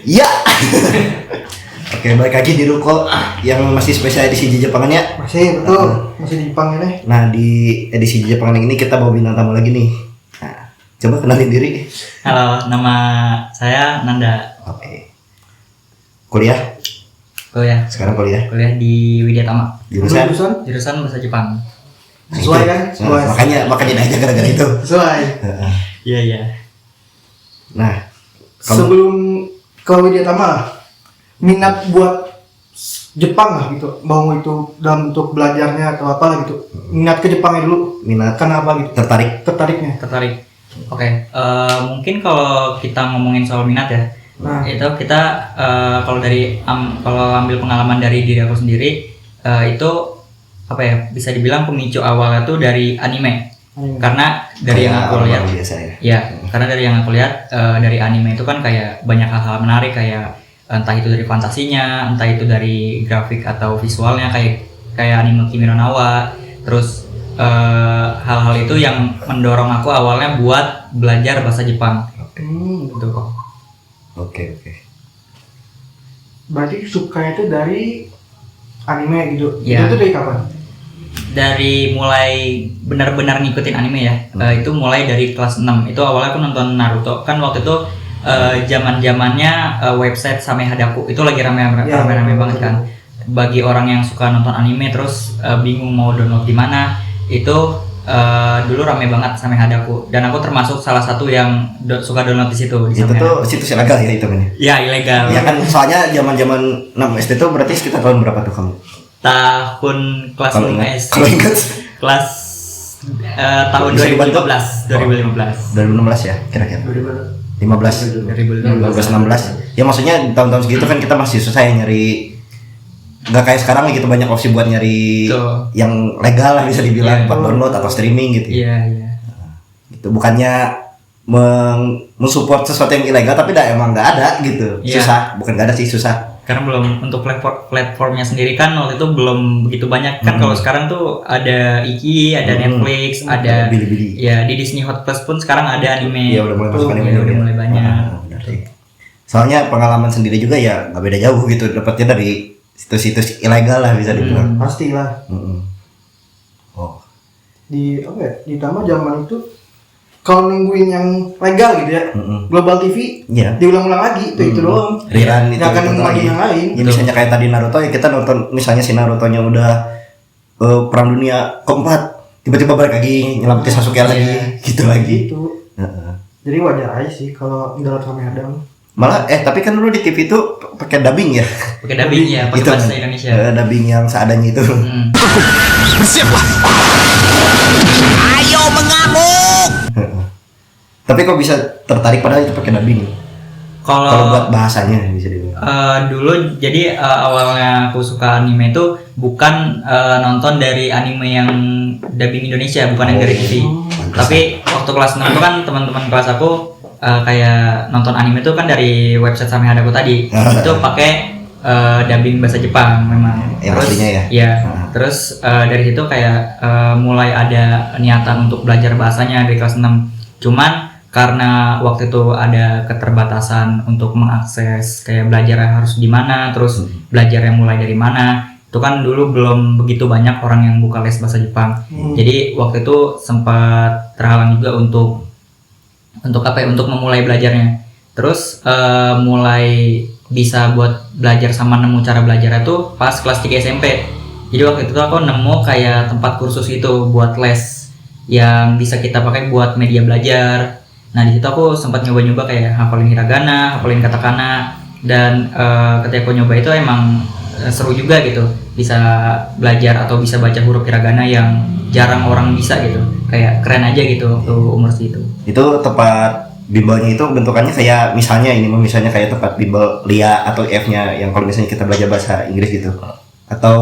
Iya. Oke, balik lagi di Ruko yang masih spesial edisi Jepangan ya. Masih betul, masih di Jepang ini. Nah, di edisi Jepangan ini kita bawa bintang tamu lagi nih. Nah, coba kenalin diri. Halo, nama saya Nanda. Oke. Kuliah? Sekarang kuliah di Widya Tama. Jurusan Bahasa Jepang. Sesuai kan? Nah, makanya aja gara-gara itu. Sesuai. Iya. Nah, Sebelum ke Widya Tama, minat buat Jepang lah gitu, mau itu dalam bentuk belajarnya atau apa gitu. Minat ke Jepangnya dulu. minat Karena apa gitu? tertariknya. Tertarik. Oke. Mungkin kalau kita ngomongin soal minat ya, Nah, itu kita kalau ambil pengalaman dari diri aku sendiri, itu apa ya? Bisa dibilang pemicu awalnya tuh dari anime. Karena dari yang aku lihat, biasa ya. ya, karena dari yang aku lihat dari anime itu kan kayak banyak hal-hal menarik, kayak entah itu dari fantasinya, entah itu dari grafik atau visualnya, kayak anime Kimi no Na wa. Terus hal-hal itu yang mendorong aku awalnya buat belajar bahasa Jepang. Gitu kok. Oke. berarti suka itu dari anime gitu. Iya. Itu dari kapan? Dari mulai benar-benar ngikutin anime ya, itu mulai dari kelas 6. Itu awalnya aku nonton Naruto. Kan waktu itu zaman-zamannya website Same Hadaku itu lagi rame-rame banget kan. Bagi orang yang suka nonton anime terus bingung mau download di mana, itu dulu rame banget Same Hadaku. Dan aku termasuk salah satu yang suka download di situ. Itu tuh situs ilegal ya itu kan? Ya, ilegal. Ya kan, soalnya zaman-zaman 6 SD tuh berarti sekitar tahun berapa tuh kamu? Tahun kelas 5 SD. Kalau ingat Kelas tahun Bisa 2016. 2016 ya kira-kira. 15 16. Ya maksudnya tahun-tahun segitu kan kita masih susah ya nyari, nggak kayak sekarang gitu banyak opsi buat nyari yang legal lah bisa dibilang, buat download atau streaming gitu. Iya. Itu bukannya mensupport sesuatu yang ilegal, tapi emang nggak ada gitu. Iya. Susah, bukan nggak ada sih, susah. Karena belum untuk platformnya sendiri kan waktu itu belum begitu banyak kan. Kalau sekarang tuh ada Iki, ada Netflix, ada Bilibili. ya di Disney Hot Plus pun sekarang ada anime. Iya, udah mulai masuk anime. Udah mulai banyak. Benar sih. Soalnya pengalaman sendiri juga ya nggak beda jauh gitu, dapatnya dari situs-situs ilegal lah bisa dibilang. Pastilah. Oh. Ditambah zaman itu kalau nungguin yang legal gitu ya, Global TV Iya. diulang-ulang lagi itu doang. Rerun itu Nggak akan gitu lagi yang lain. Ya, misalnya kayak tadi Naruto ya, kita nonton misalnya si Naruto-nya udah perang dunia keempat, tiba-tiba balik lagi nyelamatin Sasuke lagi, gitu lagi. Gitu. Jadi wajar aja sih kalau dalam Kamen Rider. Malah tapi kan dulu di TV itu pakai dubbing ya. Pakai dubbing ya, pakai Gitu bahasa kan. Indonesia. Dubbing yang seadanya itu. Bersiaplah. Ayo mengamuk. Tapi kok bisa tertarik padahal itu pakai dubbing? Kalau buat bahasanya bisa dibilang. Dulu jadi awalnya aku suka anime itu bukan nonton dari anime yang dubbing Indonesia, bukan yang dari TV. Tapi waktu kelas 6 itu kan teman-teman kelas aku kayak nonton anime itu kan dari website Same Hadaku tadi. Itu pakai dubbing bahasa Jepang memang. Yang aslinya ya? Iya. Terus dari situ kayak mulai ada niatan untuk belajar bahasanya dari kelas 6. Cuman karena waktu itu ada keterbatasan untuk mengakses kayak belajarnya harus di mana, terus belajarnya mulai dari mana. Itu kan dulu belum begitu banyak orang yang buka les bahasa Jepang. Jadi waktu itu sempat terhalang juga untuk memulai belajarnya. Terus mulai bisa buat belajar sama nemu cara belajarnya tuh pas kelas 3 SMP. Jadi waktu itu aku nemu kayak tempat kursus gitu buat les yang bisa kita pakai buat media belajar. Nah di situ aku sempat nyoba-nyoba kayak hafalin hiragana, hafalin katakana, dan ketika aku nyoba itu emang seru juga gitu, bisa belajar atau bisa baca huruf hiragana yang jarang orang bisa gitu, kayak keren aja gitu waktu umur segitu. Itu tempat bimbelnya itu bentukannya kayak misalnya kayak tempat bimbel LIA atau F-nya yang kalau misalnya kita belajar bahasa Inggris gitu, atau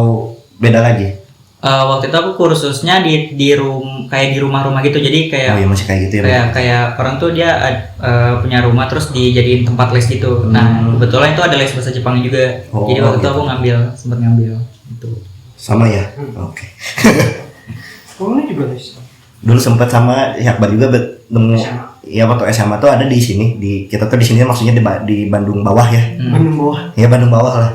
beda lagi? Waktu itu aku kursusnya di rumah-rumah gitu, jadi kayak masih kayak gitu ya. Kayak orang tuh dia punya rumah terus dijadiin tempat les gitu. Nah kebetulan itu ada les bahasa Jepang juga. Jadi waktu itu aku sempat ngambil itu. Sama ya. Oke. Oh ini juga les. Dulu sempat sama Akbar juga nemu ya waktu SMA tuh ada di sini, di kita tuh di sini maksudnya di Bandung bawah ya. Bandung bawah. Ya Bandung bawah lah.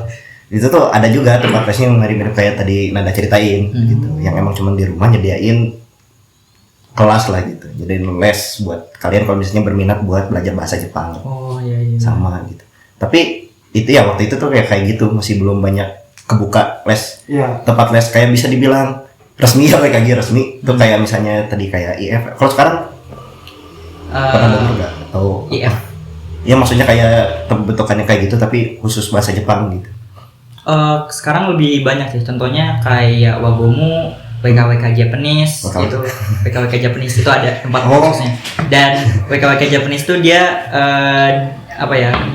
Itu tuh ada juga tempat lesnya yang mirip-mirip kayak tadi Nada ceritain gitu. Yang emang cuma di rumah nyediain kelas lah gitu. Jadiin les buat kalian kalau misalnya berminat buat belajar bahasa Jepang. Oh iya. Sama gitu. Tapi itu ya waktu itu tuh kayak gitu, masih belum banyak kebuka les. Iya. Tempat les kayak bisa dibilang resmi ya, kayak resmi. Tuh kayak misalnya tadi kayak IF. Kalau sekarang pernah dengar nggak? Atau IF. Ya maksudnya kayak bentukannya kayak gitu tapi khusus bahasa Jepang gitu. Sekarang lebih banyak sih, contohnya kayak Wagomu, WKWK Japanese itu. WKWK Japanese itu ada tempat khususnya. Dan WKWK Japanese itu dia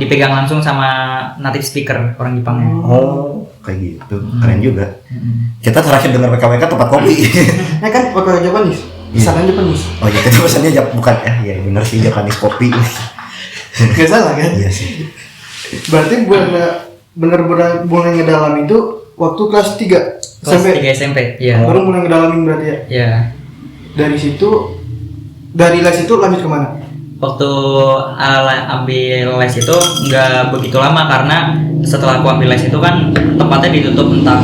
dipegang langsung sama native speaker orang Jepangnya. Oh, kayak gitu. Keren juga. Kita terakhir dengar WKWK tempat kopi. Nah kan pakai Japanese. Misalnya Japanese. Oh iya, itu pesannya bukan ya benar sih Japanese kopi. Gak salah kan? Iya sih. Berarti bener-bener mulai ngedalam itu waktu kelas 3 Kelas 3 SMP, iya. Baru mulai ngedalamin berarti ya? Iya. Dari les itu lanjut kemana? Waktu ambil les itu nggak begitu lama, karena setelah aku ambil les itu kan tempatnya ditutup, entah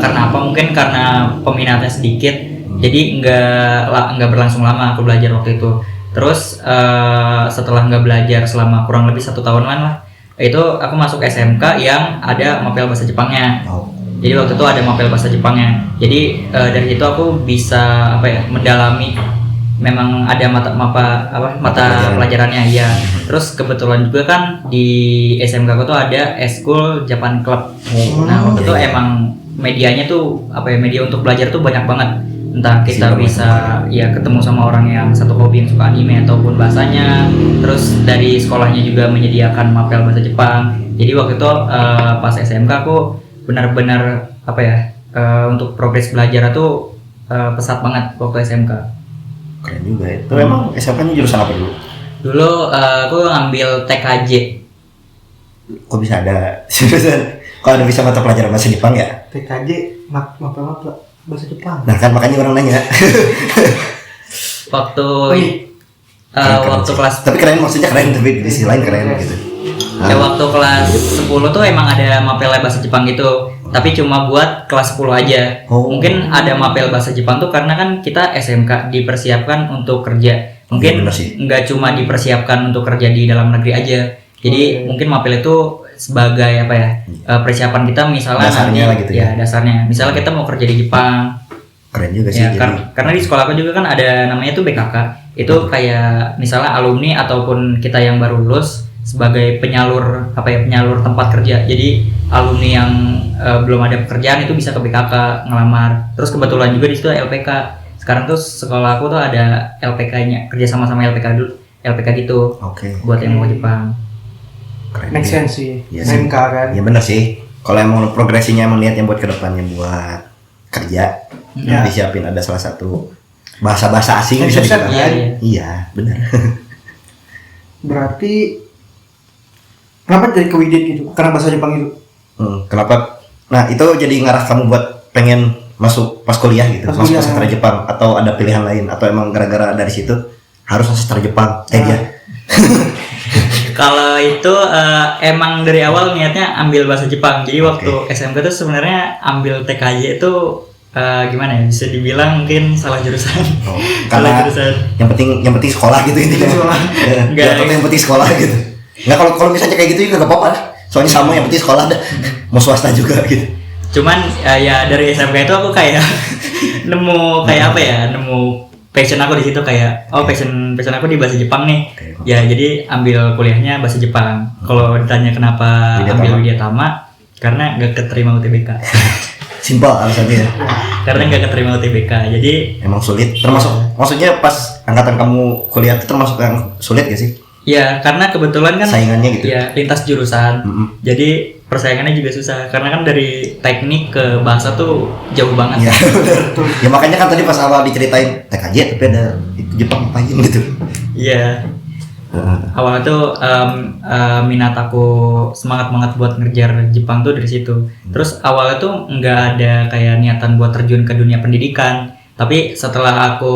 karena apa, mungkin karena peminatnya sedikit, jadi nggak berlangsung lama aku belajar waktu itu. Terus setelah nggak belajar selama kurang lebih 1 tahunan lah, itu aku masuk SMK yang ada mapel bahasa Jepangnya. Jadi waktu itu ada mapel bahasa Jepangnya. Jadi dari situ aku bisa mendalami. Memang ada mata pelajarannya ya. Terus kebetulan juga kan di SMK aku tuh ada Eskul Japan Club. Nah waktu itu emang medianya tuh media untuk belajar tuh banyak banget. Entah kita bisa ya ketemu sama orang yang satu hobi yang suka anime ataupun bahasanya. Terus dari sekolahnya juga menyediakan mapel bahasa Jepang. Jadi waktu itu pas SMK aku benar-benar untuk progres belajar tuh pesat banget waktu SMK. Keren juga ya. Itu emang SMK-nya jurusan apa dulu? Dulu aku ngambil TKJ. Kok bisa ada jurusan? Kok ada bisa mata pelajaran bahasa Jepang ya? TKJ, mapel bahasa Jepang. Nah kan makanya orang nanya. Waktu Keren sih. kelas, tapi keren, maksudnya keren, tapi di sisi lain keren gitu. ya waktu kelas 10 tuh emang ada mapel bahasa Jepang gitu, tapi cuma buat kelas 10 aja. Mungkin ada mapel bahasa Jepang tuh karena kan kita SMK dipersiapkan untuk kerja. Mungkin nggak cuma dipersiapkan untuk kerja di dalam negeri aja. Jadi mungkin mapel itu sebagai persiapan kita, misalnya dasarnya nanti, lah gitu ya dasarnya. Misalnya kita mau kerja di Jepang. Keren juga sih. Ya, karena di sekolah aku juga kan ada namanya tuh BKK. Itu kayak misalnya alumni ataupun kita yang baru lulus sebagai penyalur penyalur tempat kerja. Jadi alumni yang belum ada pekerjaan itu bisa ke BKK ngelamar. Terus kebetulan juga di situ LPK. Sekarang tuh sekolah aku tuh ada LPK-nya, kerja sama LPK gitu. Buat yang mau ke Jepang. Keren. Make sense sih. Iya SMK kan. Ya benar sih. Kalau emang progresinya emang niatnya buat kedepannya buat kerja, disiapin ada salah satu bahasa asing bisa dibilang. Iya, benar. Berarti kenapa jadi ke Widit gitu? Karena bahasa Jepang itu. Kenapa? Nah itu jadi ngarah kamu buat pengen masuk pas kuliah gitu, masuk ke sastra Jepang, atau ada pilihan lain, atau emang gara-gara dari situ harus sastra Jepang aja? Kalau itu emang dari awal niatnya ambil bahasa Jepang. Jadi waktu SMK itu sebenarnya ambil TKJ itu gimana ya, bisa dibilang mungkin salah jurusan. Karena yang penting sekolah gitu intinya. Yang penting sekolah gitu. Nggak, kalau misalnya kayak gitu juga nggak apa-apa. Soalnya sama, yang penting sekolah dah. Mau swasta juga gitu. Cuman ya dari SMK itu aku kayak nemu nemu passion aku di situ, kayak passion aku di bahasa Jepang nih. Ya jadi ambil kuliahnya bahasa Jepang. Kalau ditanya kenapa ambil Widyatama, karena nggak keterima UTBK. Simpel alasannya. Karena nggak keterima UTBK, jadi emang sulit. Termasuk maksudnya pas angkatan kamu kuliah itu termasuk yang sulit gak sih? Ya karena kebetulan kan saingannya gitu. Ya lintas jurusan. Jadi persaingannya juga susah, karena kan dari teknik ke bahasa tuh jauh banget. Iya, ya makanya kan tadi pas awal diceritain TKJ tapi ada itu Jepang ngapain gitu. Iya. Awalnya tuh minat aku semangat banget buat ngejar Jepang tuh dari situ. Terus awalnya tuh nggak ada kayak niatan buat terjun ke dunia pendidikan. Tapi setelah aku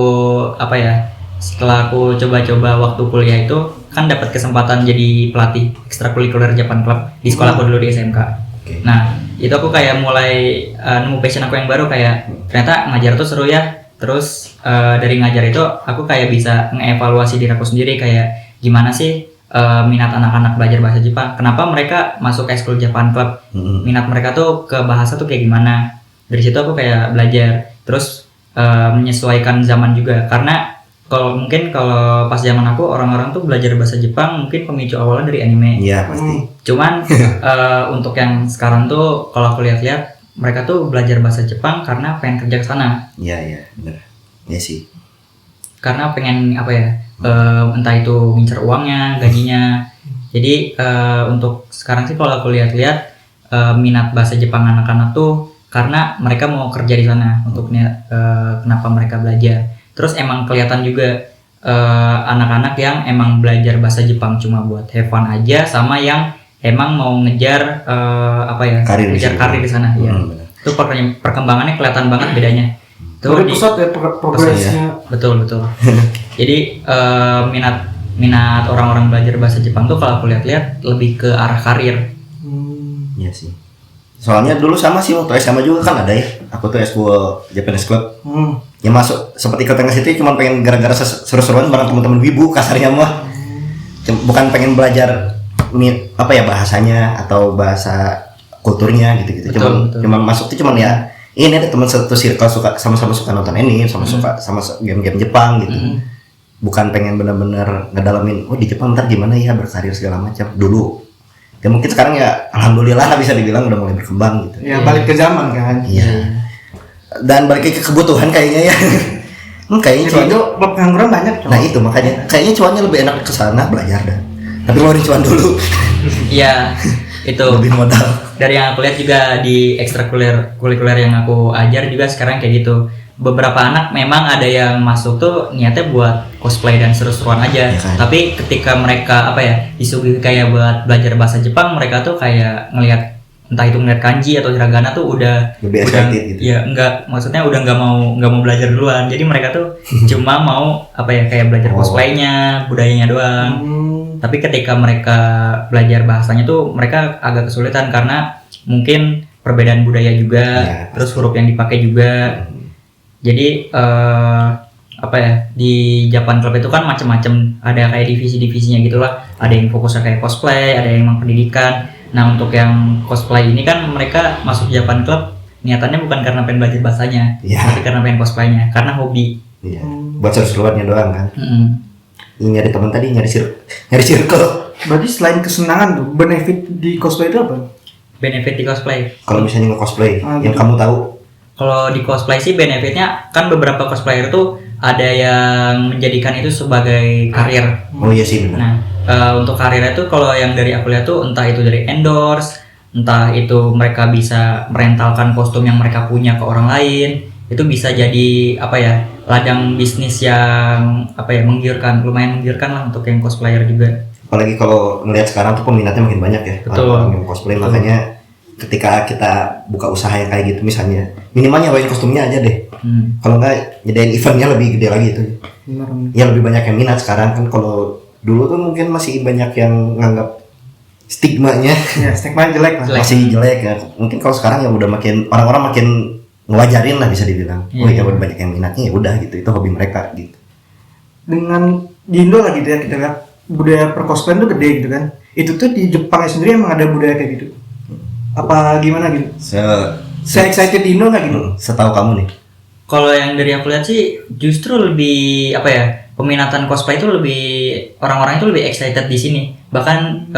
setelah aku coba-coba waktu kuliah itu kan dapat kesempatan jadi pelatih ekstrakurikuler Japan Club di sekolah aku dulu di SMK. Nah itu aku kayak mulai nemu passion aku yang baru, kayak ternyata ngajar tuh seru ya. Terus dari ngajar itu aku kayak bisa ngeevaluasi diri aku sendiri, kayak gimana sih minat anak-anak belajar bahasa Jepang, kenapa mereka masuk ekskul Japan Club, minat mereka tuh ke bahasa tuh kayak gimana. Dari situ aku kayak belajar, terus menyesuaikan zaman juga, karena kalau pas zaman aku orang-orang tuh belajar bahasa Jepang mungkin pemicu awalnya dari anime. Iya pasti. Cuman untuk yang sekarang tuh kalau aku lihat-lihat mereka tuh belajar bahasa Jepang karena pengen kerja ke sana. Iya benar. Iya sih. Karena pengen apa ya? Entah itu ngincer uangnya, gajinya. Jadi untuk sekarang sih kalau aku lihat-lihat minat bahasa Jepang anak-anak tuh karena mereka mau kerja di sana, untuk kenapa mereka belajar. Terus emang kelihatan juga anak-anak yang emang belajar bahasa Jepang cuma buat have fun aja, sama yang emang mau ngejar karir di sana. Ya. Itu perkembangannya kelihatan banget bedanya. Tuh pesat ya progresnya. Betul. Jadi minat orang-orang belajar bahasa Jepang tuh kalau aku lihat-lihat lebih ke arah karir. Iya sih. Soalnya dulu sama sih waktu SMA juga kan ada ya. Aku tuh school Japanese Club. Ya masuk seperti ke tengah situ cuma pengen gara-gara seru-seruan bareng teman-teman wibu kasarnya mah. Bukan pengen belajar bahasanya atau bahasa kulturnya gitu-gitu. Cuman masuk tuh cuman ya ini ada teman satu circle sama-sama suka nonton anime, sama game-game Jepang gitu. Bukan pengen bener-bener ngedalamin di Jepang ntar gimana ya berkarir segala macam dulu. Ya mungkin sekarang ya alhamdulillah bisa dibilang udah mulai berkembang gitu. Ya balik ke zaman kan. Iya. Dan balik ke kebutuhan kayaknya ya. Kayaknya jadi itu pengangguran banyak. Nah itu makanya kayaknya cuannya lebih enak ke sana belajar dah. Tapi ngeluarin cuan dulu. Iya. Itu lebih modal. Dari yang aku lihat juga di ekstrakurikuler yang aku ajar juga sekarang kayak gitu. Beberapa anak memang ada yang masuk tuh niatnya buat cosplay dan seru-seruan aja. Ya kan? Tapi ketika mereka disuguhi kayak buat belajar bahasa Jepang, mereka tuh kayak ngelihat entah itu ngeliat kanji atau hiragana tuh udah excited gitu. Ya maksudnya udah nggak mau belajar duluan. Jadi mereka tuh cuma mau kayak belajar cosplaynya, budayanya doang. Tapi ketika mereka belajar bahasanya tuh mereka agak kesulitan karena mungkin perbedaan budaya juga, terus huruf yang dipakai juga. Jadi di Japan Club itu kan macam-macam, ada kayak divisi-divisinya gitulah. Ada yang fokusnya kayak cosplay, ada yang emang pendidikan. Nah untuk yang cosplay ini kan mereka masuk Japan Club niatannya bukan karena pengen belajar bahasanya, tapi karena pengen cosplaynya, karena hobi. Iya. Buat seru-seruannya doang kan. Nyari teman tadi nyari circle. Berarti selain kesenangan tuh benefit di cosplay itu apa? Benefit di cosplay. Kalau misalnya nge-cosplay yang kamu tahu. Kalau di cosplay sih benefitnya kan beberapa cosplayer tuh ada yang menjadikan itu sebagai karir. Oh iya sih benar. Nah untuk karirnya tuh kalau yang dari aku lihat tuh entah itu dari endorse, entah itu mereka bisa merentalkan kostum yang mereka punya ke orang lain, itu bisa jadi ladang bisnis yang lumayan menggiurkan lah untuk yang cosplayer juga. Apalagi kalau ngelihat sekarang tuh peminatnya makin banyak ya. Orang yang cosplay. Makanya ketika kita buka usaha yang kayak gitu misalnya minimal nyawain kostumnya aja deh. Kalau nggak nyediain eventnya lebih gede lagi itu. Ya lebih banyak yang minat sekarang kan. Kalau dulu tuh mungkin masih banyak yang nganggap stigmanya. Ya stigma jelek lah. Masih jelek ya. Mungkin kalau sekarang ya udah makin orang-orang makin ngewajarin lah bisa dibilang. Ya udah banyak yang minatnya ya udah gitu. Itu hobi mereka gitu. Dengan di Indo lah gitu ya kita lihat budaya percosplayan tuh gede gitu kan. Itu tuh di Jepangnya sendiri emang ada budaya kayak gitu. Apa gimana gitu? Saya excited di Indo nggak gitu? Setahu kamu nih? Kalau yang dari aku lihat sih justru lebih peminatan cosplay itu lebih orang-orang itu lebih excited di sini. Bahkan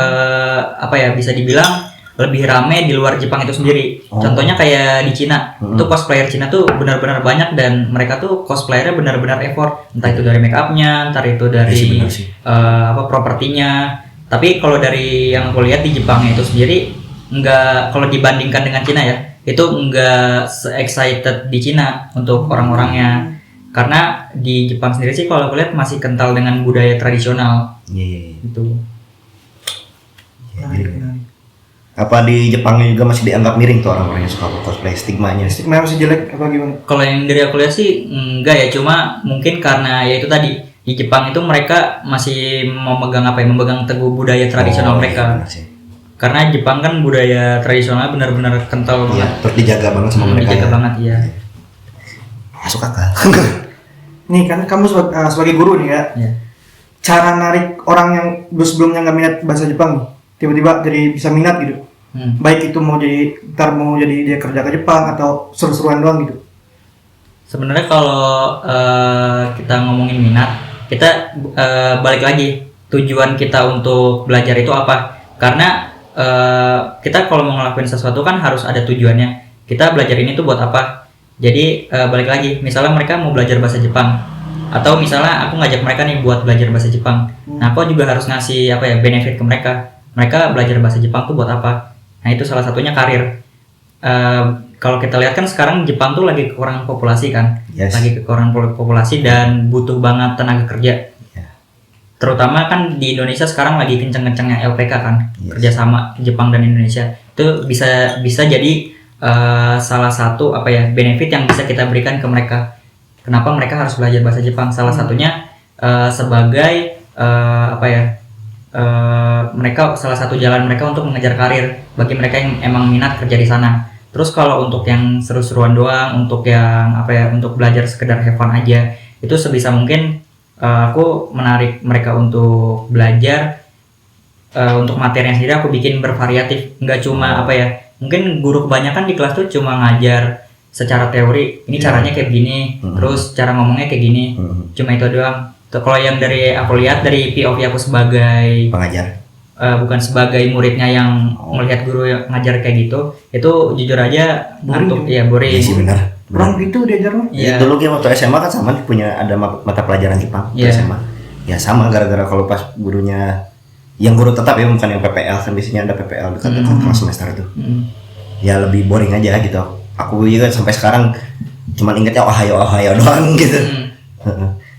bisa dibilang lebih rame di luar Jepang itu sendiri. Contohnya kayak di Cina, itu cosplayer Cina tuh benar-benar banyak dan mereka tuh cosplayernya benar-benar effort. Entah itu dari make upnya, entah itu dari propertinya. Tapi kalau dari yang aku lihat di Jepang itu sendiri enggak, kalau dibandingkan dengan Cina ya, itu enggak se-excited di Cina untuk orang-orangnya. Karena di Jepang sendiri sih kalau aku lihat masih kental dengan budaya tradisional. Gitu. Apa di Jepangnya juga masih dianggap miring tuh orang-orang yang suka cosplay, stigmanya? Stigma masih jelek apa gimana? Kalau yang dari aku lihat sih enggak ya, cuma mungkin karena ya itu tadi di Jepang itu mereka masih memegang memegang teguh budaya tradisional mereka. Benar sih. Karena Jepang kan budaya tradisional benar-benar kental Iya, banget. terus dijaga banget sama mereka. Dijaga ya. banget ya. Masuk akal. Nih kan kamu sebagai guru nih ya. Iya. Cara narik orang yang sebelumnya nggak minat bahasa Jepang nih, tiba-tiba jadi bisa minat gitu. Baik itu mau jadi dia kerja ke Jepang atau seru-seruan doang gitu. Sebenarnya kalau kita ngomongin minat, kita balik lagi tujuan kita untuk belajar itu apa? Karena kita kalau mau ngelakuin sesuatu kan harus ada tujuannya. Kita belajar ini tuh buat apa? Jadi balik lagi, misalnya mereka mau belajar bahasa Jepang, atau misalnya aku ngajak mereka nih buat belajar bahasa Jepang. Nah, aku juga harus ngasih benefit ke mereka. Mereka belajar bahasa Jepang tuh buat apa? Nah, itu salah satunya karir. Kalau kita lihat kan sekarang Jepang tuh lagi kekurangan populasi kan, Yes. lagi kekurangan populasi dan butuh banget tenaga kerja. Terutama kan di Indonesia sekarang lagi kenceng-kencengnya LPK kan, kerjasama Jepang dan Indonesia. Itu bisa jadi salah satu benefit yang bisa kita berikan ke mereka. Kenapa mereka harus belajar bahasa Jepang? Salah satunya sebagai mereka salah satu jalan mereka untuk mengejar karir bagi mereka yang emang minat kerja di sana. Terus kalau untuk yang seru-seruan doang, untuk yang untuk belajar sekedar have fun aja, itu sebisa mungkin aku menarik mereka untuk belajar. Untuk materinya sendiri aku bikin bervariatif, nggak cuma mungkin guru kebanyakan di kelas tuh cuma ngajar secara teori, ini caranya kayak gini, terus cara ngomongnya kayak gini, cuma itu doang. Kalau yang dari aku lihat dari POV aku sebagai Pengajar. bukan sebagai muridnya yang melihat guru yang ngajar kayak gitu, itu jujur aja ngantuk, ya boring. Iya sih benar. Orang gitu diajarnya. Iya. Dulu kita waktu SMA kan sama punya ada mata pelajaran Jepang waktu Iya. SMA. Ya sama gara-gara kalau pas gurunya yang guru tetap ya bukan yang PPL kan biasanya ada PPL dekat-dekat kelas semester itu. Ya lebih boring aja gitu. Aku juga sampai sekarang cuman ingetnya ohayo doang gitu.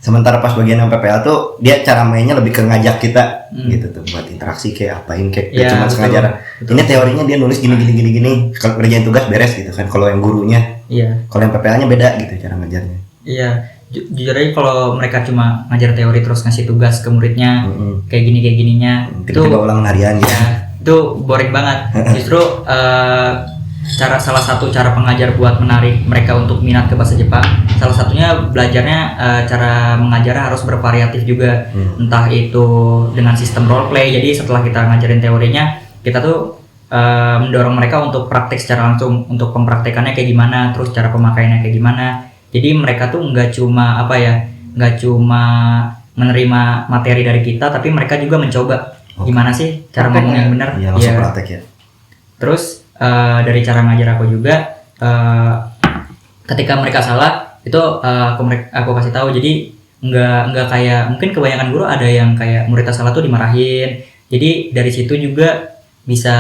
Sementara pas bagian yang PPL tuh dia cara mainnya lebih ke ngajak kita gitu tuh buat interaksi kayak apain kayak Ya, cuma betul. sengaja. Ini teorinya dia nulis gini kalau kerjain tugas beres gitu kan. Kalau yang gurunya, Iya. kalau yang PPL-nya beda gitu cara ngajarnya. Iya, jujur aja kalau mereka cuma ngajar teori terus ngasih tugas ke muridnya kayak gininya, itu Tiba-tiba ulang harian gitu. ya itu boring banget. Justru salah satu cara pengajar buat menarik mereka untuk minat ke bahasa Jepang, salah satunya belajarnya cara mengajar harus bervariatif juga. Entah itu dengan sistem role play, jadi setelah kita ngajarin teorinya, kita tuh mendorong mereka untuk praktek secara langsung, untuk pempraktekannya kayak gimana, terus cara pemakaiannya kayak gimana. Jadi mereka tuh nggak cuma menerima materi dari kita, tapi mereka juga mencoba gimana sih cara ngomong yang benar. Iya langsung praktek ya. Terus dari cara ngajar aku juga, ketika mereka salah itu aku kasih tahu. Jadi nggak kayak mungkin kebanyakan guru ada yang kayak muridnya salah tuh dimarahin. Jadi dari situ juga bisa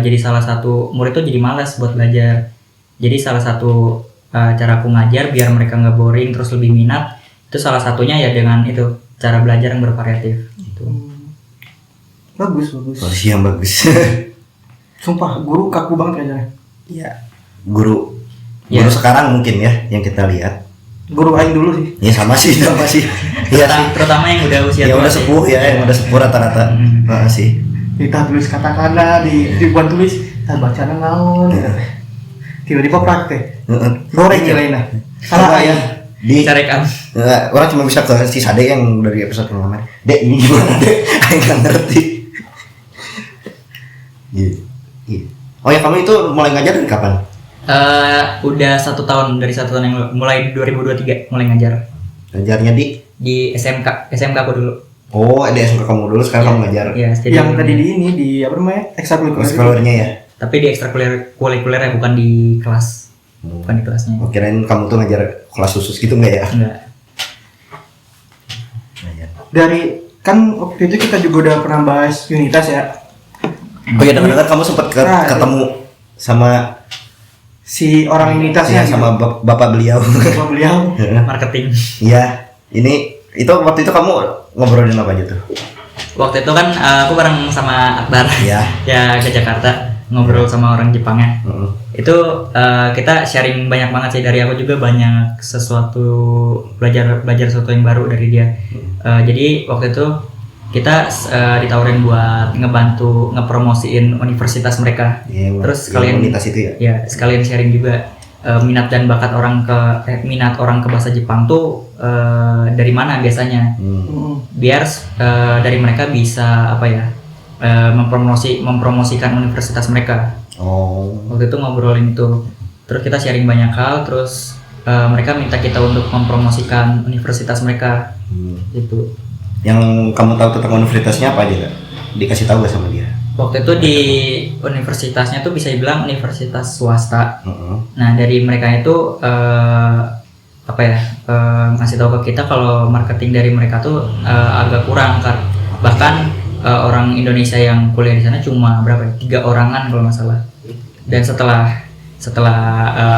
jadi salah satu murid tuh jadi malas buat belajar. Jadi salah satu cara aku ngajar biar mereka nggak boring terus lebih minat, itu salah satunya ya dengan itu cara belajar yang bervariatif gitu. Bagus. Posisi yang bagus. Sumpah guru kaku banget kayaknya. Iya. Guru Ya. sekarang mungkin ya yang kita lihat. Guru aing dulu sih. Ya sama sih. Iya sih. Terutama yang udah usia Yang tua udah sih. sepuh ya, yang udah sepuh rata-rata. Sih. Kita tulis kata-kata dibuat tulis, kita baca naon. Tiba-tiba praktek. Goreng nilainya. Salah ya. Carekan. Orang cuma bisa ke si Sade yang dari episode pertama. Dek ini gimana dek? Aing nggak ngerti. Iya. Oh ya kamu itu mulai ngajar dari kapan? Udah 1 tahun, dari 1 tahun yang lalu, mulai 2023 mulai ngajar Ngajarnya di SMK aku dulu. Oh, di SMK kamu dulu, sekarang kamu ngajar. Iya, Yang tadi di apa namanya? Ekstrakurikuler. Sekolahnya ya. Tapi di ekstrakurikulernya bukan di kelas. Bukan di kelasnya. Oh, kirain kamu tuh ngajar kelas khusus gitu enggak ya? Enggak. Dari kan waktu itu kita juga udah pernah bahas unitas ya. Oh iya, dengar kamu sempat ketemu sama Si orang unitasnya ya, sama bapak beliau. Bapak beliau. Marketing. Iya, itu waktu itu kamu ngobrolin apa aja tuh? Waktu itu kan aku bareng sama Akbar. Iya. Ya ke Jakarta ngobrol sama orang Jepangnya. Itu kita sharing banyak banget sih, dari aku juga banyak sesuatu belajar sesuatu yang baru dari dia. Jadi waktu itu kita ditawarin buat ngebantu ngepromosiin universitas mereka. Iya, Terus sekalian komunitas itu ya. Ya, sekalian sharing juga minat dan bakat minat orang ke bahasa Jepang tuh dari mana biasanya. Biar dari mereka bisa apa ya? Mempromosikan universitas mereka. Waktu itu ngobrolin itu. Terus kita sharing banyak hal, terus mereka minta kita untuk mempromosikan universitas mereka. Gitu. Yang kamu tahu tentang universitasnya apa aja, Kak? Dikasih tahu gak sama dia? Waktu itu di universitasnya tuh bisa dibilang universitas swasta. Nah, dari mereka itu apa ya? Ngasih tahu ke kita kalau marketing dari mereka tuh agak kurang kan. Bahkan orang Indonesia yang kuliah di sana cuma berapa ya? 3 orangan kalau nggak salah. Dan setelah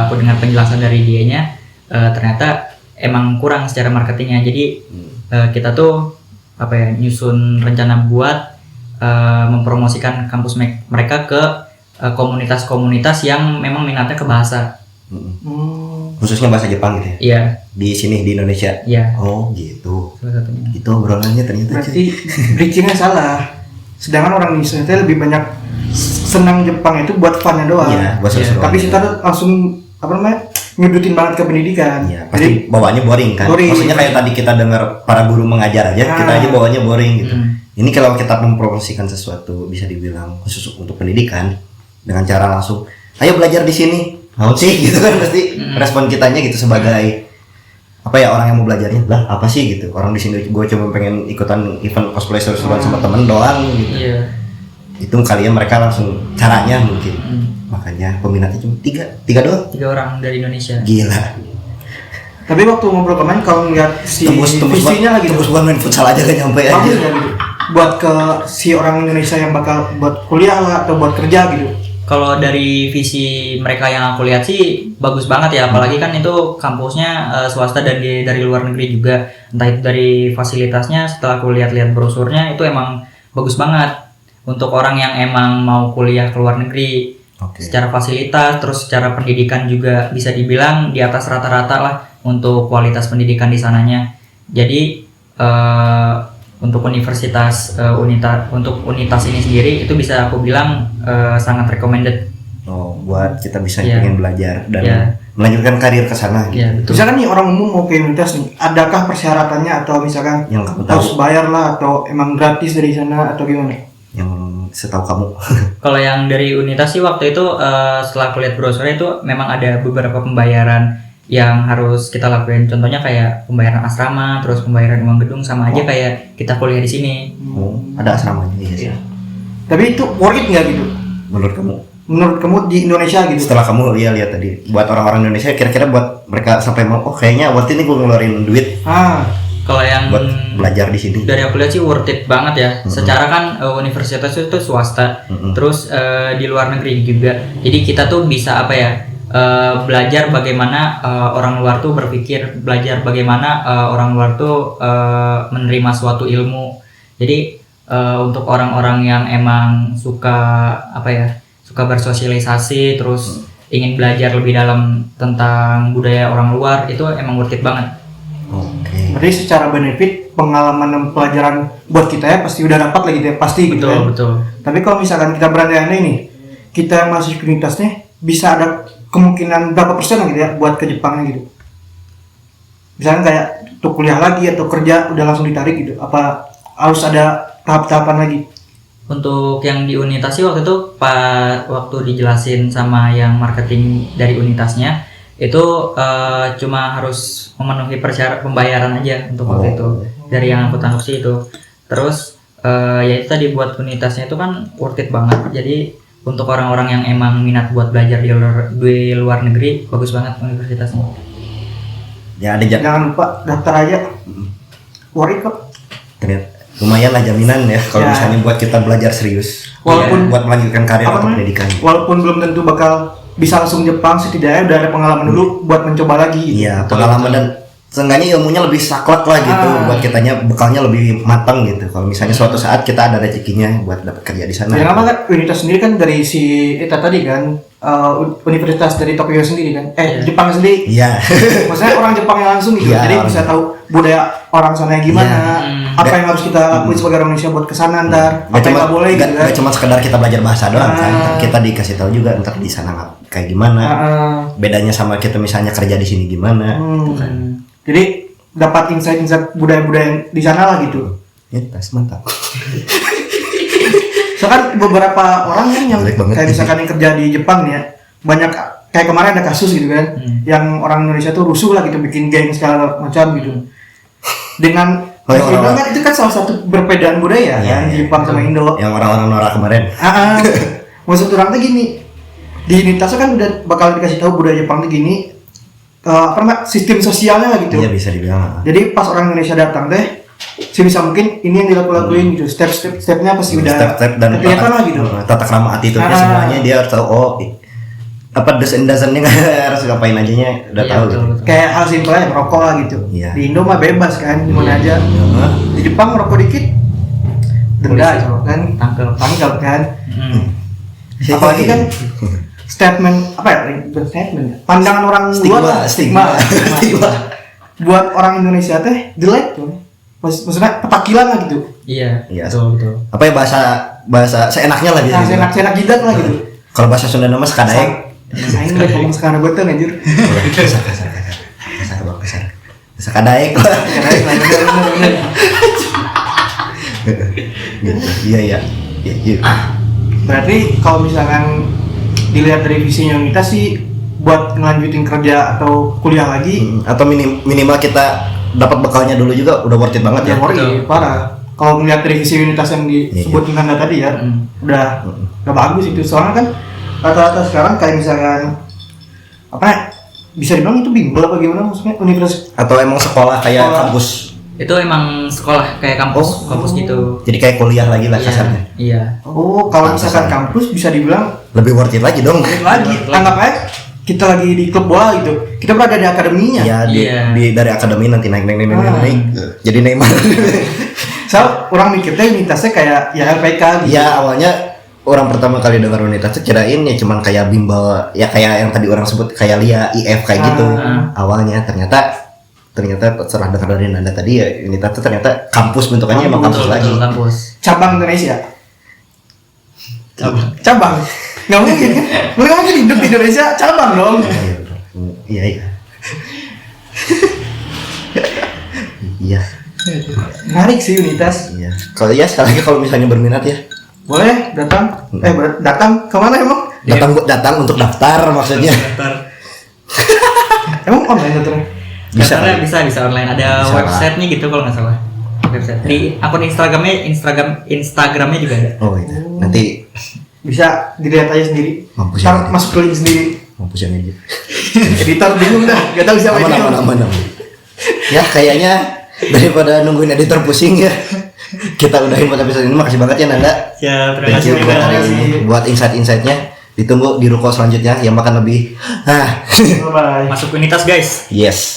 aku dengar penjelasan dari dianya, ternyata emang kurang secara marketingnya. Jadi kita tuh apa ya, nyusun rencana buat mempromosikan kampus mereka ke komunitas-komunitas yang memang minatnya ke bahasa. Khususnya bahasa Jepang gitu ya? Iya. Di sini di Indonesia? Iya. Oh gitu. Salah satunya. Itu obrolannya ternyata. Berarti bridgingnya salah. Sedangkan orang Indonesia itu lebih banyak senang Jepang itu buat funnya doang. Iya, buat seru-seruan. Tapi kita tuh langsung apa namanya, nyudutin banget ke pendidikan. Iya, pasti bawaannya boring kan. Boring. Maksudnya kayak tadi kita dengar para guru mengajar aja, kita aja bawaannya boring gitu. Ini kalau kita mempromosikan sesuatu bisa dibilang khusus untuk pendidikan dengan cara langsung, ayo belajar di sini. Mau sih gitu kan, pasti respon kitanya gitu sebagai apa ya, orang yang mau belajarnya lah apa sih gitu. Orang di sini gue cuma pengen ikutan event cosplay seru-seruan sama temen doang gitu. Iya. Itu kalian mereka langsung caranya mungkin. Makanya peminatnya cuma tiga doang. 3 orang dari Indonesia. Gila. Tapi waktu ngobrol kemarin kalau ngeliat si Tembus visinya lagi tembus buat main futsal aja gak nyampe aja. bagus nggak gitu buat ke si orang Indonesia yang bakal buat kuliah lah atau buat kerja gitu. Kalau dari visi mereka yang aku lihat sih bagus banget ya, apalagi kan itu kampusnya swasta dan dari luar negeri juga. Entah itu dari fasilitasnya, setelah aku lihat-lihat brosurnya itu emang bagus banget untuk orang yang emang mau kuliah ke luar negeri. Secara fasilitas, terus secara pendidikan juga bisa dibilang di atas rata-rata lah untuk kualitas pendidikan di sananya. Jadi untuk universitas untuk unitas ini sendiri itu bisa aku bilang sangat recommended. Buat kita bisa Iya. pengen belajar dan Iya. melanjutkan karir ke sana gitu. Iya, betul. Misalkan nih orang umum mau ke universitas nih, adakah persyaratannya atau misalkan Yang kamu tahu, harus bayar lah atau emang gratis dari sana atau gimana? yang setahu kamu. Kalau yang dari unitas sih waktu itu setelah aku lihat brosurnya itu memang ada beberapa pembayaran yang harus kita lakuin. Contohnya kayak pembayaran asrama, terus pembayaran uang gedung, sama aja kayak kita kuliah di sini. Ada asramanya iya. Tapi itu worth it nggak gitu? Menurut kamu? Menurut kamu di Indonesia gitu? Setelah kamu lihat tadi, buat orang-orang Indonesia kira-kira buat mereka sampai mau, kayaknya worth it nih gue ngeluarin duit Kalau yang buat belajar di sini. dari aku lihat sih worth it banget ya. Secara kan universitas itu swasta, terus di luar negeri juga. Jadi kita tuh bisa apa ya, belajar bagaimana orang luar tuh berpikir, belajar bagaimana orang luar tuh menerima suatu ilmu. Jadi untuk orang-orang yang emang suka apa ya, suka bersosialisasi, terus ingin belajar lebih dalam tentang budaya orang luar, itu emang worth it banget. Berarti secara benefit pengalaman dan pelajaran buat kita ya pasti udah dapat lah gitu ya, pasti gitu kan. Betul. Tapi kalau misalkan kita berandai-andai nih, kita masuk ke universitasnya bisa ada kemungkinan berapa persen lah gitu ya buat ke Jepangnya gitu. Misalnya kayak untuk kuliah lagi atau kerja udah langsung ditarik gitu, apa harus ada tahap-tahapan lagi? Untuk yang di unitas sih waktu itu waktu dijelasin sama yang marketing dari unitasnya itu cuma harus memenuhi persyarat pembayaran aja untuk waktu itu, dari yang aku tangkap sih itu. Terus ya itu tadi buat unitasnya itu kan worth it banget. Jadi untuk orang-orang yang emang minat buat belajar di luar negeri, bagus banget universitasnya. Ya ada Jangan lupa daftar aja. Worth it kok. ternyata lumayan lah jaminan ya kalau Ya. misalnya buat kita belajar serius. Walaupun- buat melanjutkan karir Apa atau namanya? pendidikan. Walaupun belum tentu bakal bisa langsung Jepang, setidaknya udah ada pengalaman dulu buat mencoba lagi. Iya, pengalaman dan seenggaknya ilmunya lebih saklek lah gitu, buat kitanya bekalnya lebih matang gitu. Kalau misalnya suatu saat kita ada rezekinya buat dapat kerja di sana. Yang apa kan Unitas sendiri kan dari si Eta tadi kan universitas dari Tokyo sendiri kan, Iya. Jepang sendiri. Iya. Maksudnya orang Jepangnya langsung gitu, Iya, jadi orang bisa Jepang. tahu budaya orang sana gimana, Iya. apa yang harus kita lakuin sebagai orang Indonesia buat kesana ntar, apa Gak yang cuma nggak boleh gitu kan. gak cuma sekedar kita belajar bahasa doang kan. Ah. Kita dikasih tahu juga ntar di sana kayak gimana. Bedanya sama kita misalnya kerja di sini gimana. Jadi dapat insight-insight budaya-budaya di sana lah gitu. Ya, tas mantap. Soalnya beberapa orang kan yang Jelek banget kayak ini. misalkan yang kerja di Jepang nih ya, banyak kayak kemarin ada kasus gitu kan, yang orang Indonesia tuh rusuh lah gitu, bikin geng segala macam gitu. Dengan Oh, yang Indo orang- kan itu kan salah satu perbedaan budaya Iya, kan, iya. Jepang sama Indo. Yang orang-orang norak kemarin. Maksud orang tuh gini, di Unitas kan udah bakal dikasih tahu budaya Jepang tuh gini, apa namanya, sistem sosialnya lah gitu. Iya bisa dibilang. Jadi pas orang Indonesia datang teh, sebisa mungkin ini yang dilakuin gitu, stepnya pasti udah Step-step dan kelihatan lah gitu. tata krama attitude-nya semuanya dia harus tahu. Oh, apa do's and doesn't-nya harus ngapain ajanya udah Iya, tahu. betul, Gitu. betul. Kayak hal simpel aja merokok lah gitu. Iya. Di Indo mah bebas kan, gimana aja. Heeh. Di Jepang merokok dikit denda Polisi. coba kan, tangkap kan. Hmm. Apalagi kan statement apa ya? Bukan statement ya. Pandangan orang luar Stigma. buat orang Indonesia teh jelek tuh. Maksudnya petakilan lah gitu. Iya, Iya. betul. Apa ya bahasa seenaknya lah bisa Nah, dibilang. senak jidat lah gitu. Kalau bahasa Sunda nama sekadaek. Aing lagi ngomong sekarang betul anjir. Kasar. Sekadaek. Bener. Gitu. Iya. Iya. Berarti kalau misalkan dilihat dari visinya kita sih buat ngelanjutin kerja atau kuliah lagi, Atau minimal kita dapat bekalnya dulu juga udah worth it banget ya. worry parah. Kalau melihat dari visi unitas yang disebutkan Anda tadi ya, udah bagus itu. Soalnya kan rata-rata sekarang kayak misalkan apa ya, bisa dibilang itu bimbel apa gimana maksudnya universitas. Atau emang sekolah kayak Sekolah. kampus. Itu emang sekolah kayak kampus gitu. Jadi kayak kuliah lagi lah Iya, kasarnya. iya. Oh, kalau misalkan kampus bisa dibilang Lebih worth it lagi dong. lagi anggap aja kita lagi di klub bola gitu, kita berada di akademinya. Ya Iya. dari akademi nanti naik. Jadi Neymar. So, orang mikirnya unitasnya kayak ya LPK gitu. Ya awalnya orang pertama kali dengar unitas kirain ya cuman kayak bimbel ya kayak yang tadi orang sebut kayak LIA, IF kayak gitu. Awalnya ternyata setelah dengar dari Nanda tadi ya unitas itu ternyata kampus bentukannya emang kampus Betul, lagi. kampus. Cabang Indonesia. Cabang. Nggak mungkin kan? Nggak mungkin hidup di Indonesia cabang dong. Iya. Iya. Menarik sih unitas. Iya. Kalau ya sekali lagi kalau misalnya berminat ya Boleh datang. Datang kemana emang? datang untuk daftar maksudnya. Emang online daftarnya? Bisa Daftarnya kali. bisa online. Ada Bisa websitenya gitu kalau nggak salah. Website. Di akun Instagramnya juga ada. Oh iya. Nanti Bisa dilihat aja sendiri. Mampus Ntar ya. masuk ke link sendiri. mampus yang aja. Editor bingung dah. Gak tahu siapa Aman. Ya kayaknya daripada nungguin editor pusing ya. Kita udahin buat episode ini. Makasih banget ya Nanda. Ya, terima Thank kasih you juga. buat hari ini. Buat insight-insightnya. Ditunggu di ruko selanjutnya yang makan lebih. Bye. Masuk unitas guys. Yes.